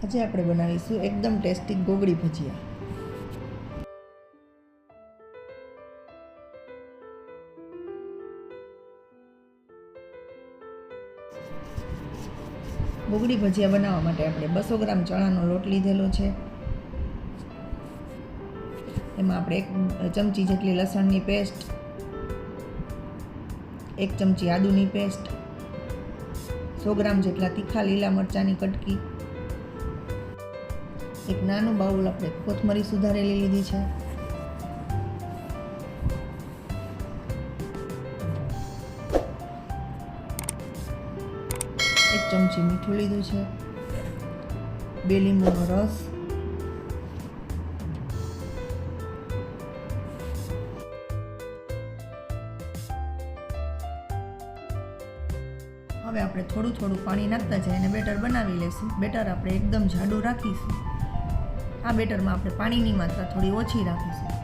આજે આપણે બનાવીશું એકદમ ટેસ્ટી ગોગડી ભજીયા। ગોગડી ભજીયા બનાવવા માટે આપણે 200 ગ્રામ ચણાનો લોટ લીધેલો છે। એમાં આપણે 1 ચમચી જેટલી લસણની પેસ્ટ, 1 ચમચી આદુની પેસ્ટ, 100 ગ્રામ જેટલા તીખા લીલા મરચાંની કટકી, એક નાનું બાઉલ આપણે કોથમરી સુધારેલી લીધી છે, 1 ચમચી મીઠું લીધું છે, 2 લીંબુનો રસ, હવે આપણે થોડું થોડું પાણી નાખતા જઈને બેટર બનાવી લેશું। બેટર આપણે એકદમ જાડું રાખીશું। આ બેટરમાં આપણે પાણીની માત્રા થોડી ઓછી રાખીશું।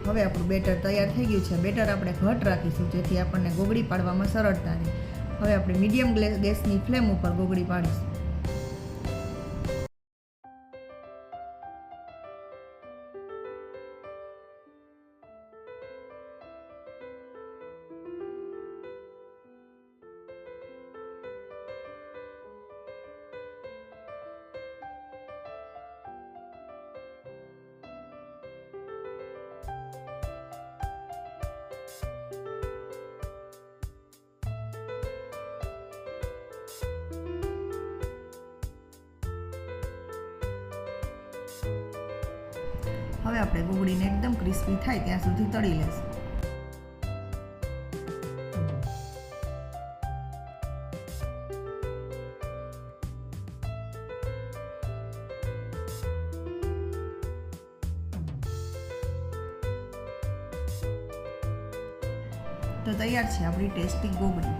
હવે આપણું બેટર તૈયાર થઈ ગયું છે। બેટર આપણે ઘટ રાખીશું જેથી આપણને ગોગડી પાડવામાં સરળતા રહે। હવે આપણે મીડિયમ ગેસની ફ્લેમ ઉપર ગોગડી પાડીશું। હવે આપણે ગોગડીને એકદમ ક્રિસ્પી થાય ત્યાં સુધી તળી લેશું। તો તૈયાર છે આપણી ટેસ્ટી ગોગડી।